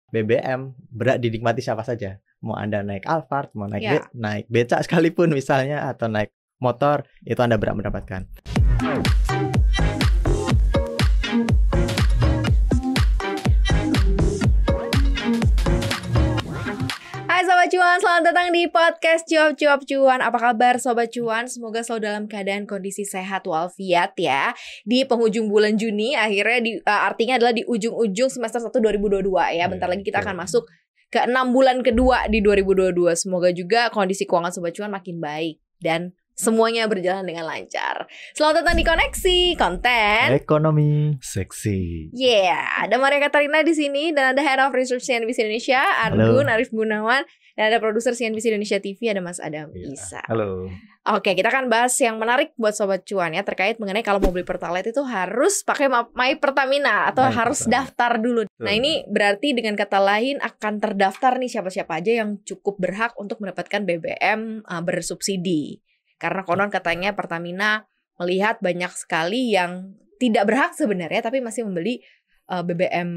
BBM berhak dinikmati siapa saja. Mau Anda naik Alphard, mau naik becak sekalipun misalnya, atau naik motor, itu Anda berhak mendapatkan. Hai Sobat Cuan, selamat datang di podcast Cuap-Cuap Cuan. Apa kabar Sobat Cuan? Semoga selalu dalam keadaan kondisi sehat walafiat ya. Di penghujung bulan Juni, akhirnya artinya adalah di ujung-ujung semester 1 2022 ya. Bentar lagi kita akan masuk ke 6 bulan kedua di 2022. Semoga juga kondisi keuangan Sobat Cuan makin baik dan semuanya berjalan dengan lancar. Selamat datang di Koneksi Konten Ekonomi Seksi. Ada Maria Katarina di sini dan ada Head of Research CNBC Indonesia, Argun Arif Gunawan, dan ada produser CNBC Indonesia TV, ada Mas Adam Isa. Halo. Oke, kita akan bahas yang menarik buat Sobat Cuan ya, terkait mengenai kalau mau beli Pertalite itu harus pakai My Pertamina atau harus daftar dulu. Nah, ini berarti dengan kata lain akan terdaftar nih siapa-siapa aja yang cukup berhak untuk mendapatkan BBM bersubsidi. Karena konon katanya Pertamina melihat banyak sekali yang tidak berhak sebenarnya tapi masih membeli BBM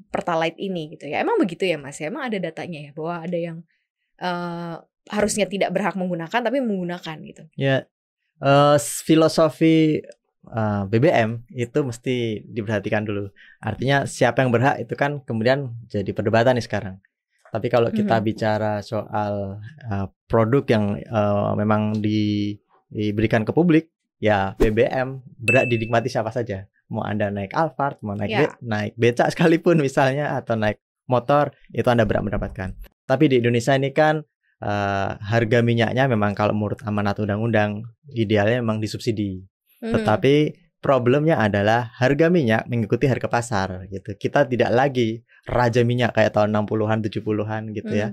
Pertalite ini gitu ya. Emang begitu ya Mas? Emang ada datanya ya bahwa ada yang harusnya tidak berhak menggunakan tapi menggunakan gitu. Ya, filosofi BBM itu mesti diperhatikan dulu. Artinya siapa yang berhak itu kan kemudian jadi perdebatan nih sekarang. Tapi kalau kita bicara soal produk yang memang diberikan ke publik, ya BBM berhak dinikmati siapa saja. Mau Anda naik Alphard, mau naik becak sekalipun misalnya, atau naik motor, itu Anda berhak mendapatkan. Tapi di Indonesia ini kan harga minyaknya memang kalau menurut amanat undang-undang idealnya memang disubsidi. Tetapi problemnya adalah harga minyak mengikuti harga pasar gitu. Kita tidak lagi raja minyak kayak tahun 60-an, 70-an gitu ya.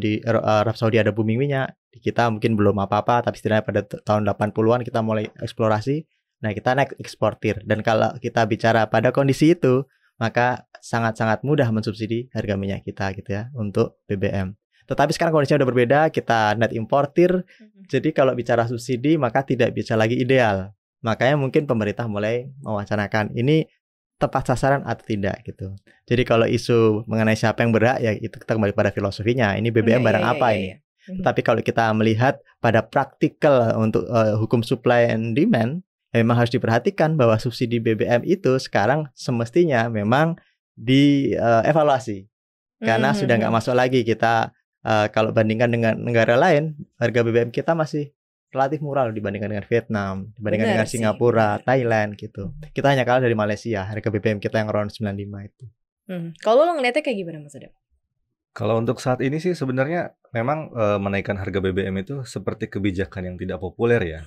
Di Arab Saudi ada booming minyak. Di kita mungkin belum apa-apa, tapi setidaknya pada tahun 80-an kita mulai eksplorasi. Nah, kita naik eksportir. Dan kalau kita bicara pada kondisi itu, maka sangat-sangat mudah mensubsidi harga minyak kita gitu ya untuk BBM. Tetapi sekarang kondisinya udah berbeda, kita net importir. Jadi kalau bicara subsidi maka tidak bisa lagi ideal. Makanya mungkin pemerintah mulai mewacanakan ini tepat sasaran atau tidak gitu. Jadi kalau isu mengenai siapa yang berhak, ya itu kita kembali pada filosofinya. Ini BBM barang apa ini? Tapi kalau kita melihat pada praktikal untuk hukum supply and demand, ya memang harus diperhatikan bahwa subsidi BBM itu sekarang semestinya memang dievaluasi. Karena sudah nggak masuk lagi kita, kalau bandingkan dengan negara lain, harga BBM kita masih relatif murah dibandingkan dengan Vietnam, dibandingkan dengan Singapura, Thailand gitu. Kita hanya kalah dari Malaysia, harga BBM kita yang around 95 itu. Kalau lo ngeliatnya kayak gimana Mas Adam? Kalau untuk saat ini sih sebenarnya memang menaikkan harga BBM itu seperti kebijakan yang tidak populer ya.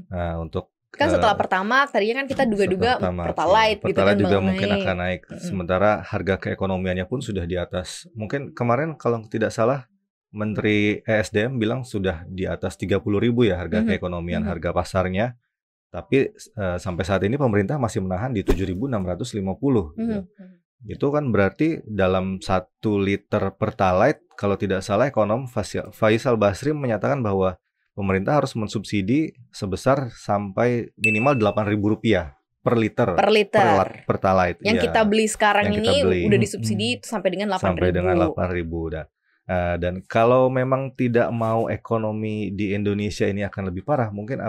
Nah, untuk kan setelah pertama tadinya kan kita duga-duga Pertalite gitu kan juga mungkin akan naik. Sementara harga keekonomiannya pun sudah di atas. Mungkin kemarin kalau tidak salah Menteri ESDM bilang sudah di atas 30.000 ya harga keekonomian, harga pasarnya. Tapi sampai saat ini pemerintah masih menahan di 7.650 gitu. Itu kan berarti dalam 1 liter Pertalite, kalau tidak salah ekonom Faisal Basri menyatakan bahwa pemerintah harus mensubsidi sebesar sampai minimal Rp8.000 per liter Pertalite. Yang kita beli sekarang ini udah disubsidi sampai dengan 8.000. Sampai dengan 8.000 dan kalau memang tidak mau ekonomi di Indonesia ini akan lebih parah, mungkin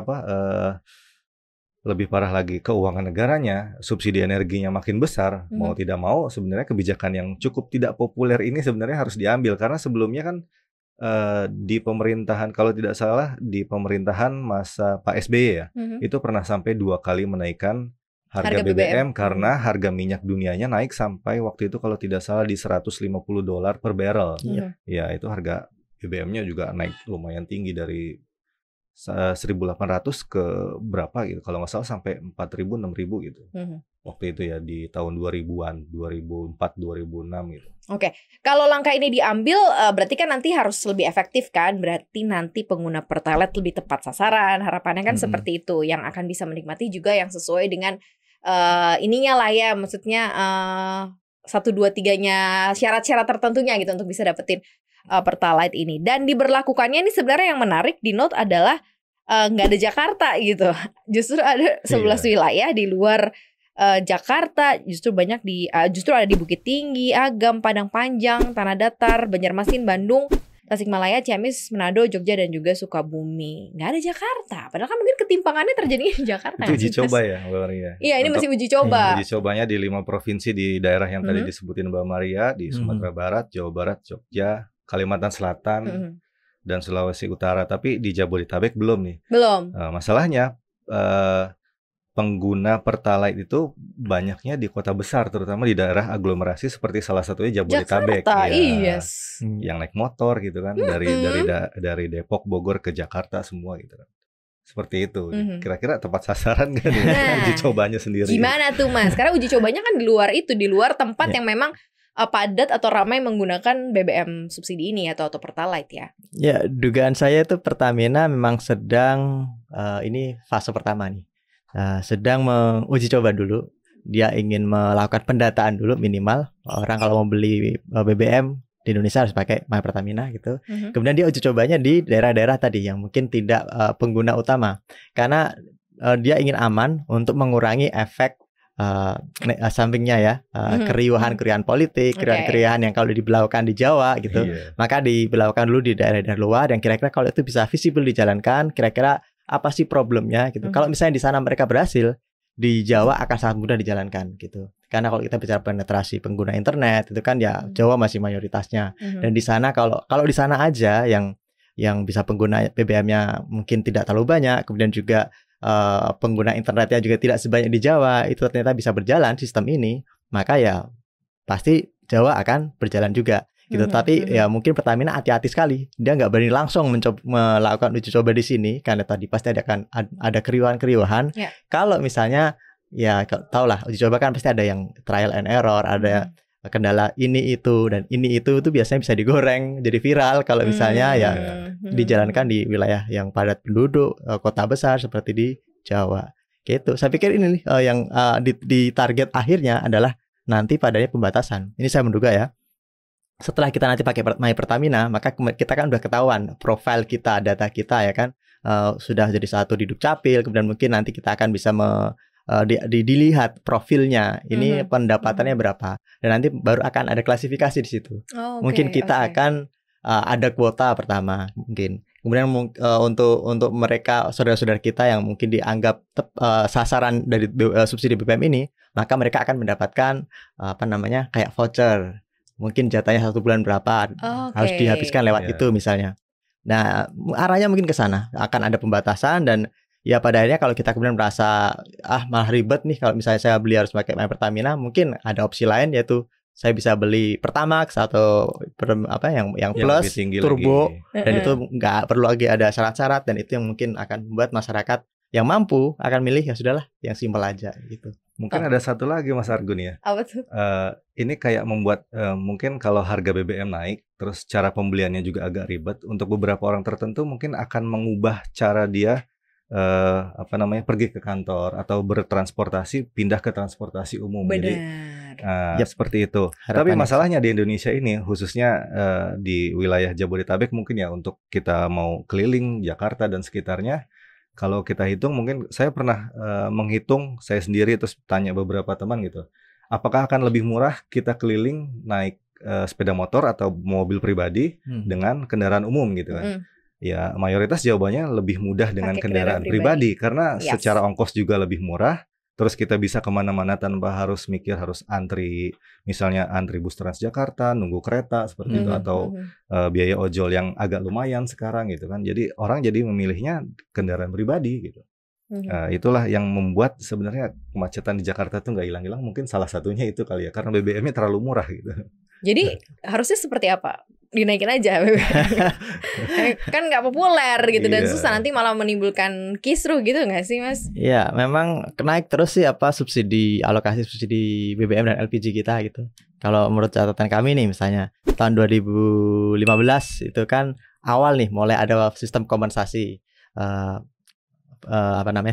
lebih parah lagi keuangan negaranya, subsidi energinya makin besar, mau tidak mau sebenarnya kebijakan yang cukup tidak populer ini sebenarnya harus diambil. Karena sebelumnya kan di pemerintahan, kalau tidak salah di pemerintahan masa Pak SBY ya, itu pernah sampai 2 kali menaikkan harga BBM karena harga minyak dunianya naik sampai waktu itu kalau tidak salah di $150 per barrel. Ya, itu harga BBM-nya juga naik lumayan tinggi dari 1.800 ke berapa gitu. Kalau nggak salah sampai 4.000, 6.000 gitu. Waktu itu ya di tahun 2000-an, 2004, 2006 gitu. Oke, kalau langkah ini diambil berarti kan nanti harus lebih efektif kan? Berarti nanti pengguna Pertalite lebih tepat sasaran. Harapannya kan seperti itu, yang akan bisa menikmati juga yang sesuai dengan ininya lah ya, maksudnya 1, 2, 3-nya syarat-syarat tertentunya gitu untuk bisa dapetin Pertalite ini. Dan diberlakukannya ini sebenarnya yang menarik di note adalah nggak ada Jakarta gitu. Justru ada 11 wilayah di luar Jakarta justru banyak justru ada di Bukit Tinggi, Agam, Padang Panjang, Tanah Datar, Banjarmasin, Bandung, Tasikmalaya, Ciamis, Manado, Jogja, dan juga Sukabumi. Nggak ada Jakarta. Padahal kan mungkin ketimpangannya terjadi di Jakarta. Itu uji coba ya Mbak Maria? Iya, ini masih uji coba. Uji cobanya di 5 provinsi di daerah yang tadi disebutin Mbak Maria, di Sumatera Barat, Jawa Barat, Jogja, Kalimantan Selatan, dan Sulawesi Utara. Tapi di Jabodetabek belum nih. Belum. Masalahnya pengguna Pertalite itu banyaknya di kota besar, terutama di daerah aglomerasi seperti salah satunya Jabodetabek. Jakarta, ya, yes. Yang naik motor gitu kan, dari Depok, Bogor ke Jakarta semua gitu kan. Seperti itu. Kira-kira tepat sasaran kan uji cobanya sendiri? Gimana tuh Mas? Karena uji cobanya kan di luar tempat yang memang padat atau ramai menggunakan BBM subsidi ini atau Pertalite ya. Ya, dugaan saya itu Pertamina memang sedang ini fase pertama nih. Sedang menguji coba dulu. Dia ingin melakukan pendataan dulu minimal. Orang kalau mau beli BBM di Indonesia harus pakai My Pertamina gitu. Kemudian dia uji cobanya di daerah-daerah tadi yang mungkin tidak pengguna utama. Karena dia ingin aman untuk mengurangi efek sampingnya ya, keriuhan politik, keriuhan yang kalau diberlakukan di Jawa gitu, maka diberlakukan dulu di daerah-daerah luar yang kira-kira kalau itu bisa visible dijalankan, kira-kira apa sih problemnya gitu. Kalau misalnya di sana mereka berhasil, di Jawa akan sangat mudah dijalankan gitu. Karena kalau kita bicara penetrasi pengguna internet itu kan ya Jawa masih mayoritasnya. Dan di sana kalau di sana aja yang bisa pengguna BBM-nya mungkin tidak terlalu banyak, kemudian juga pengguna internetnya juga tidak sebanyak di Jawa, itu ternyata bisa berjalan sistem ini, maka ya pasti Jawa akan berjalan juga gitu. Tapi ya mungkin Pertamina hati-hati sekali, dia nggak berani langsung melakukan uji coba di sini karena tadi pasti ada keriuhan. Kalau misalnya ya tau lah uji coba kan pasti ada yang trial and error, ada kendala ini itu dan ini itu biasanya bisa digoreng jadi viral kalau misalnya ya dijalankan di wilayah yang padat penduduk, kota besar seperti di Jawa gitu. Saya pikir ini nih yang di target akhirnya adalah nanti padanya pembatasan. Ini saya menduga ya. Setelah kita nanti pakai My Pertamina, maka kita kan udah ketahuan profil kita, data kita ya kan, sudah jadi satu di Dukcapil, kemudian mungkin nanti kita akan bisa dilihat profilnya, ini pendapatannya berapa, dan nanti baru akan ada klasifikasi di situ. Mungkin kita akan ada kuota pertama mungkin. Kemudian untuk mereka saudara-saudara kita yang mungkin dianggap sasaran dari subsidi BBM ini, maka mereka akan mendapatkan kayak voucher. Mungkin jatahnya 1 bulan berapa harus dihabiskan lewat itu misalnya. Nah, arahnya mungkin ke sana. Akan ada pembatasan dan ya pada akhirnya kalau kita kemudian merasa malah ribet nih kalau misalnya saya beli harus pakai My Pertamina, mungkin ada opsi lain yaitu saya bisa beli Pertamax atau yang plus turbo lagi. Dan itu nggak perlu lagi ada syarat-syarat, dan itu yang mungkin akan membuat masyarakat yang mampu akan milih ya sudahlah yang simpel aja gitu. Mungkin ada satu lagi Mas Argun ya. Apa tuh? Ini kayak membuat mungkin kalau harga BBM naik, terus cara pembeliannya juga agak ribet. Untuk beberapa orang tertentu mungkin akan mengubah cara dia pergi ke kantor atau bertransportasi, pindah ke transportasi umum. Benar. Jadi seperti itu. Tapi masalahnya di Indonesia ini, khususnya di wilayah Jabodetabek mungkin ya, untuk kita mau keliling Jakarta dan sekitarnya, kalau kita hitung, mungkin saya pernah menghitung saya sendiri terus tanya beberapa teman gitu, apakah akan lebih murah kita keliling naik sepeda motor atau mobil pribadi dengan kendaraan umum gitu kan? Ya mayoritas jawabannya lebih mudah dengan kendaraan pribadi karena secara ongkos juga lebih murah. Terus kita bisa kemana-mana tanpa harus mikir harus antri, misalnya antri bus Transjakarta, nunggu kereta seperti itu, atau biaya ojol yang agak lumayan sekarang gitu kan. Jadi orang jadi memilihnya kendaraan pribadi gitu. Itulah yang membuat sebenarnya kemacetan di Jakarta tuh nggak hilang-hilang. Mungkin salah satunya itu kali ya, karena BBM-nya terlalu murah gitu. Jadi harusnya seperti apa? Dinaikin aja kan nggak populer gitu dan susah, nanti malah menimbulkan kisruh gitu nggak sih Mas? Iya, memang naik terus sih alokasi subsidi BBM dan LPG kita gitu. Kalau menurut catatan kami nih, misalnya tahun 2015 itu kan awal nih mulai ada sistem kompensasi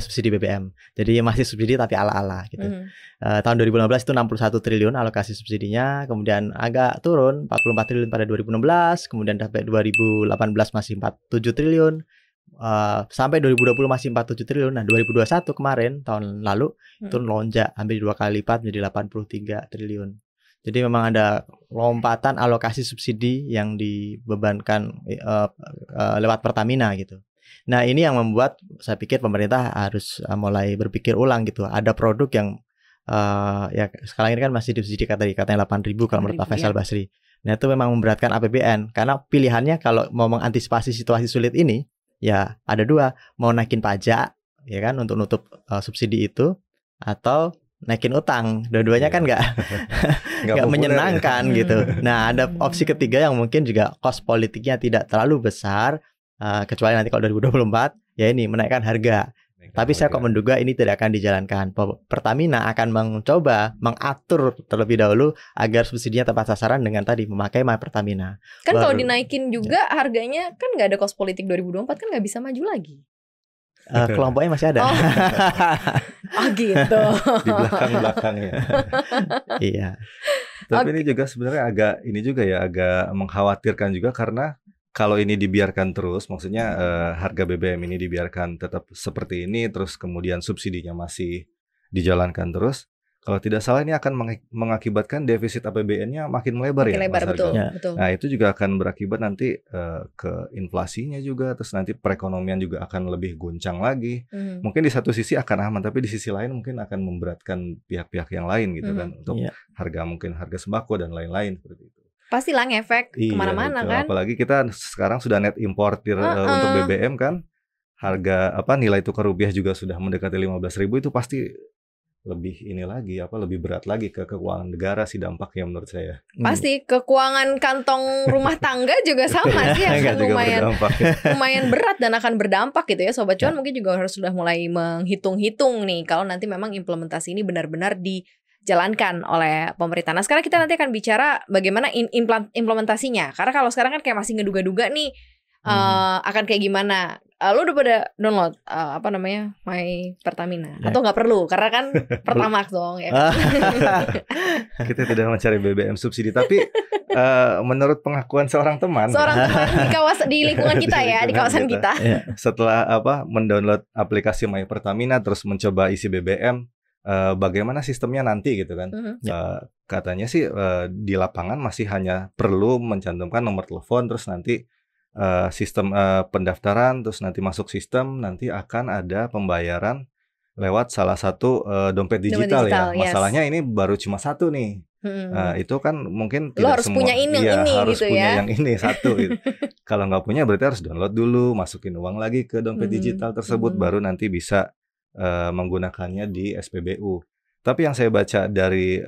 subsidi BBM. Jadi masih subsidi tapi ala-ala gitu. Tahun 2015 itu 61 triliun alokasi subsidinya, kemudian agak turun 44 triliun pada 2016, kemudian sampai 2018 masih 47 triliun. sampai 2020 masih 47 triliun. Nah, 2021 kemarin tahun lalu itu lonjak hampir 2 kali lipat menjadi 83 triliun. Jadi memang ada lompatan alokasi subsidi yang dibebankan lewat Pertamina gitu. Nah, ini yang membuat saya pikir pemerintah harus mulai berpikir ulang gitu. Ada produk yang ya sekarang ini kan masih disubsidi katanya 8.000 kalau menurut Pak Faisal Basri. Nah, itu memang memberatkan APBN karena pilihannya kalau mau mengantisipasi situasi sulit ini ya ada dua, mau naikin pajak ya kan untuk nutup subsidi itu atau naikin utang. Dua-duanya kan nggak menyenangkan gitu. Nah, ada opsi ketiga yang mungkin juga cost politiknya tidak terlalu besar, kecuali nanti kalau 2024 ya ini menaikkan harga. Tapi saya kok menduga ini tidak akan dijalankan. Pertamina akan mencoba mengatur terlebih dahulu agar subsidinya tepat sasaran dengan tadi memakai My Pertamina. Kan kalau dinaikin juga harganya kan nggak ada cost politik 2024 kan nggak bisa maju lagi. Kelompoknya masih ada. Oh gitu. Di belakang-belakangnya. Iya. Tapi ini juga sebenarnya agak mengkhawatirkan juga karena kalau ini dibiarkan terus, maksudnya harga BBM ini dibiarkan tetap seperti ini, terus kemudian subsidinya masih dijalankan terus, kalau tidak salah ini akan mengakibatkan defisit APBN-nya makin melebar ya, lebar, Mas betul, Arga. betul. Nah, itu juga akan berakibat nanti ke inflasinya juga, terus nanti perekonomian juga akan lebih goncang lagi. Mungkin di satu sisi akan aman, tapi di sisi lain mungkin akan memberatkan pihak-pihak yang lain gitu kan, untuk harga sembako dan lain-lain seperti itu. Pastilah ngefek kemana-mana kan. Apalagi kita sekarang sudah net importir untuk BBM kan. Harga nilai tukar rupiah juga sudah mendekati 15.000, itu pasti lebih berat lagi ke keuangan negara sih dampaknya menurut saya. Pasti ke keuangan kantong rumah tangga juga sama sih, akan lumayan berat dan akan berdampak gitu ya. Sobat Cuan mungkin juga harus sudah mulai menghitung-hitung nih kalau nanti memang implementasi ini benar-benar dijalankan oleh pemerintah. Nah, sekarang kita nanti akan bicara bagaimana implementasinya. Karena kalau sekarang kan kayak masih ngeduga-duga nih akan kayak gimana. Lu udah pada download My Pertamina atau nggak perlu karena kan Pertamax dong ya kan? Kita tidak mencari BBM subsidi, tapi menurut pengakuan seorang teman di lingkungan kita ya, di kawasan kita. Setelah mendownload aplikasi My Pertamina terus mencoba isi BBM, bagaimana sistemnya nanti gitu kan. Katanya sih di lapangan masih hanya perlu mencantumkan nomor telepon, terus nanti sistem pendaftaran, terus nanti masuk sistem, nanti akan ada pembayaran lewat salah satu dompet digital ya. Masalahnya ini baru cuma satu nih. Itu kan mungkin lo tidak harus semua punya ini harus gitu punya ya. yang ini satu gitu. Kalau nggak punya berarti harus download dulu, masukin uang lagi ke dompet digital tersebut, baru nanti bisa menggunakannya di SPBU. Tapi yang saya baca dari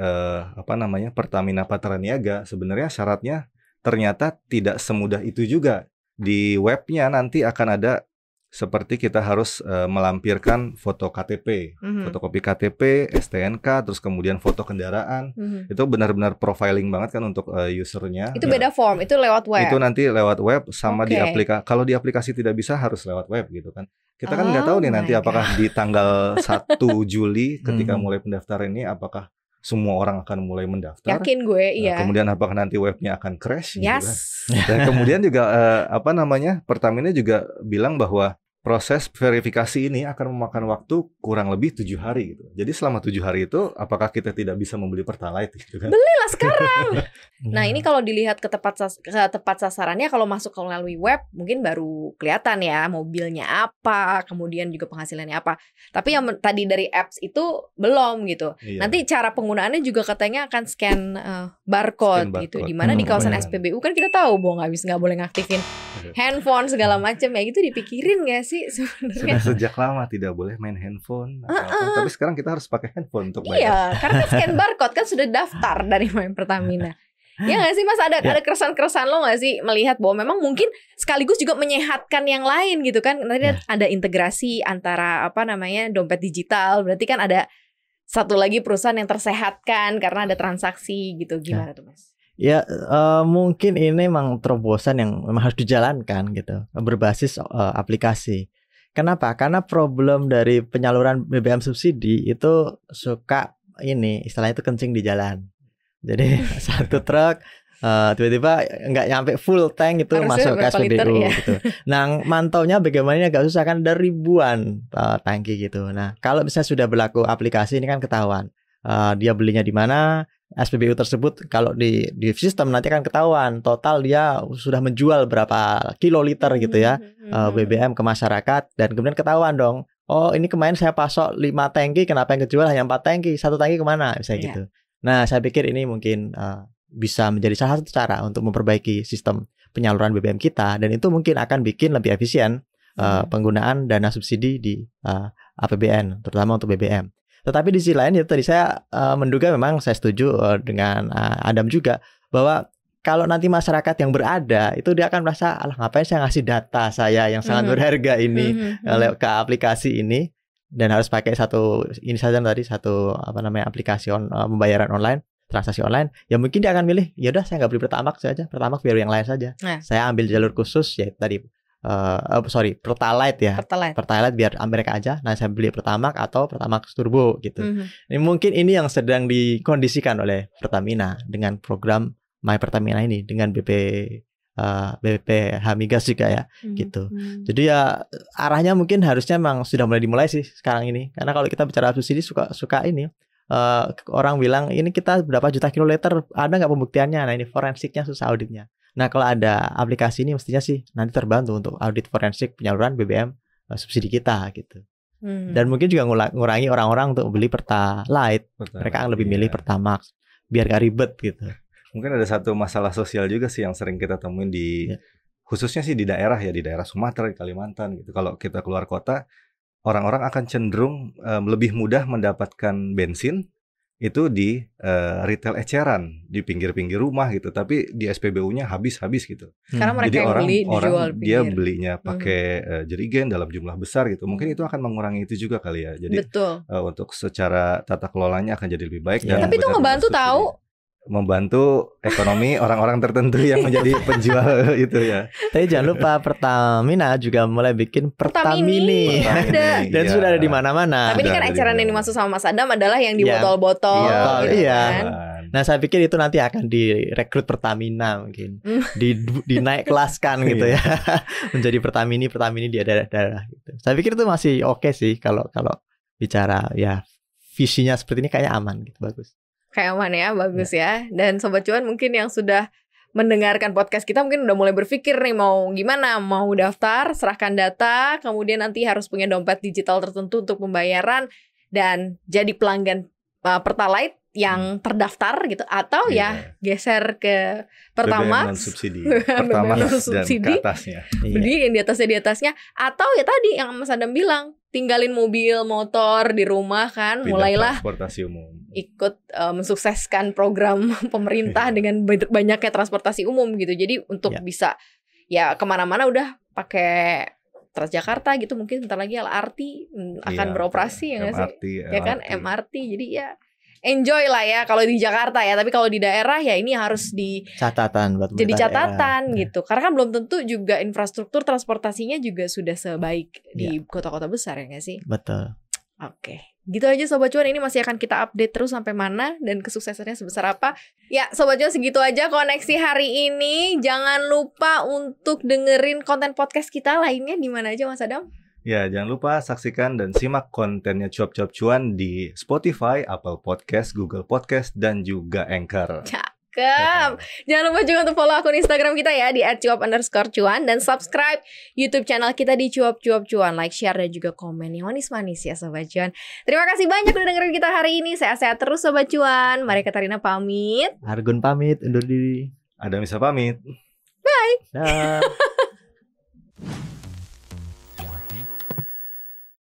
Pertamina Patraniaga, sebenarnya syaratnya ternyata tidak semudah itu juga. Di webnya nanti akan ada seperti kita harus melampirkan foto KTP, fotokopi KTP, STNK, terus kemudian foto kendaraan. Itu benar-benar profiling banget kan untuk usernya. Itu beda form, itu lewat web. Itu nanti lewat web sama di aplikasi. Kalau di aplikasi tidak bisa harus lewat web gitu kan. Kita kan nggak tahu nih nanti apakah di tanggal 1 Juli ketika mulai pendaftaran ini apakah semua orang akan mulai mendaftar. Yakin gue, iya. Kemudian apakah nanti webnya akan crash? Gitu kan? Dan kemudian juga Pertamina juga bilang bahwa proses verifikasi ini akan memakan waktu kurang lebih 7 hari gitu. Jadi selama 7 hari itu apakah kita tidak bisa membeli Pertalite gitu kan? Belilah sekarang. Nah, ini kalau dilihat ke tepat sasarannya, kalau masuk melalui web mungkin baru kelihatan ya mobilnya apa, kemudian juga penghasilannya apa. Tapi yang tadi dari apps itu belum gitu. Iya. Nanti cara penggunaannya juga katanya akan scan barcode gitu. Dimana di kawasan SPBU kan kita tahu bahwa nggak boleh ngaktifin handphone segala macam ya, gitu dipikirin nggak sih? Sudah sejak lama tidak boleh main handphone. Tapi sekarang kita harus pakai handphone untuk bayar. Iya, karena scan barcode kan sudah daftar dari My Pertamina. Ya nggak sih Mas, ada keresahan-keresahan lo nggak sih melihat bahwa memang mungkin sekaligus juga menyehatkan yang lain gitu kan? Nanti ada integrasi antara dompet digital, berarti kan ada satu lagi perusahaan yang tersehatkan karena ada transaksi gitu. Gimana tuh Mas? Ya mungkin ini memang terobosan yang memang harus dijalankan gitu, berbasis aplikasi. Kenapa? Karena problem dari penyaluran BBM subsidi itu suka istilahnya itu kencing di jalan. Jadi satu truk tiba-tiba nggak nyampe full tank itu Harusnya masuk ke berapa liter, SPBU ya? gitu. Nah, mantaunya bagaimana agak susah kan, ada ribuan tangki gitu. Nah, kalau misalnya sudah berlaku aplikasi ini kan ketahuan dia belinya di mana, SPBU tersebut kalau di sistem nanti kan ketahuan total dia sudah menjual berapa kiloliter gitu ya BBM ke masyarakat, dan kemudian ketahuan dong. Oh, ini kemarin saya pasok 5 tangki, kenapa yang kejual hanya 4 tangki? 1 tangki kemana? Misalnya gitu. Nah, saya pikir ini mungkin bisa menjadi salah satu cara untuk memperbaiki sistem penyaluran BBM kita, dan itu mungkin akan bikin lebih efisien penggunaan dana subsidi di APBN, terutama untuk BBM. Tetapi di sisi lain ya tadi saya menduga, memang saya setuju dengan Adam juga, bahwa kalau nanti masyarakat yang berada itu dia akan merasa, alah ngapain saya ngasih data saya yang sangat berharga ini ke aplikasi ini, dan harus pakai satu ini saja tadi, satu aplikasi pembayaran online, transaksi online. Ya mungkin dia akan milih, ya udah saya nggak beli Pertamax saja, Pertamax biar yang lain saja. Saya ambil jalur khusus ya tadi Pertalite ya. Pertalite biar mereka aja. Nah, saya beli Pertamax atau Pertamax Turbo gitu. Ini mungkin ini yang sedang dikondisikan oleh Pertamina dengan program My Pertamina ini, dengan BPH Migas juga ya gitu. Jadi ya arahnya mungkin harusnya memang sudah dimulai sih sekarang ini. Karena kalau kita bicara subsidi suka ini orang bilang ini kita berapa juta kiloliter, ada nggak pembuktiannya? Nah, ini forensiknya susah auditnya. Nah, kalau ada aplikasi ini mestinya sih nanti terbantu untuk audit forensik penyaluran BBM subsidi kita gitu. Dan mungkin juga ngurangi orang-orang untuk beli Pertalite. Mereka akan lebih milih Pertamax biar gak ribet gitu. Mungkin ada satu masalah sosial juga sih yang sering kita temuin di khususnya sih di daerah ya, di daerah Sumatera, di Kalimantan gitu. Kalau kita keluar kota, orang-orang akan cenderung lebih mudah mendapatkan bensin itu di retail eceran di pinggir-pinggir rumah gitu, tapi di SPBU-nya habis gitu. Karena mereka jadi yang orang dijual dia belinya pakai jerigen dalam jumlah besar gitu. Mungkin itu akan mengurangi itu juga kali ya. Jadi untuk secara tata kelolanya akan jadi lebih baik. Dan tapi itu ngebantu tahu. Membantu ekonomi orang-orang tertentu yang menjadi penjual itu ya. Tapi jangan lupa Pertamina juga mulai bikin Pertamini. Dan sudah ada di mana-mana. Tapi ini kan eceran yang dimaksud sama Mas Adam adalah yang di botol-botol. Iya. Nah, saya pikir itu nanti akan direkrut Pertamina mungkin. Dinaik kelaskan gitu ya. Menjadi Pertamini di daerah-daerah gitu. Saya pikir itu masih oke sih kalau bicara ya visinya seperti ini, kayaknya aman gitu, bagus. Kayak aman ya, bagus ya. Dan Sobat Cuan mungkin yang sudah mendengarkan podcast kita mungkin udah mulai berpikir nih mau gimana, mau daftar, serahkan data, kemudian nanti harus punya dompet digital tertentu untuk pembayaran dan jadi pelanggan Pertalite yang terdaftar gitu, atau ya geser ke Pertamax, subsidi, Pertamax dan ke atasnya. Beli yang di atasnya, atau ya tadi yang Mas Adam bilang, tinggalin mobil, motor di rumah kan, mulailah transportasi umum. Ikut mensukseskan program pemerintah dengan banyaknya transportasi umum gitu. Jadi untuk bisa ya kemana-mana udah pakai Transjakarta gitu, mungkin bentar lagi LRT akan beroperasi ya nggak sih? Ya kan MRT. Jadi ya enjoy lah ya kalau di Jakarta ya. Tapi kalau di daerah ya ini harus catatan buat jadi catatan gitu. Karena kan belum tentu juga infrastruktur transportasinya juga sudah sebaik di kota-kota besar ya nggak sih? Betul. Oke. Gitu aja Sobat Cuan, ini masih akan kita update terus sampai mana dan kesuksesannya sebesar apa. Ya Sobat Cuan, segitu aja koneksi hari ini. Jangan lupa untuk dengerin konten podcast kita lainnya di mana aja Mas Adam? Ya, jangan lupa saksikan dan simak kontennya Cuap-Cuap Cuan di Spotify, Apple Podcast, Google Podcast, dan juga Anchor. Jangan lupa juga untuk follow akun Instagram kita ya di @cuap_cuan dan subscribe YouTube channel kita di Cuap-Cuap Cuan. Like, share, dan juga komen yang manis-manis ya Sobat Cuan. Terima kasih banyak udah dengerin kita hari ini. Sehat-sehat terus Sobat Cuan. Mari Katarina pamit. Argun pamit, undur diri. Adam Isa pamit. Bye. Dah.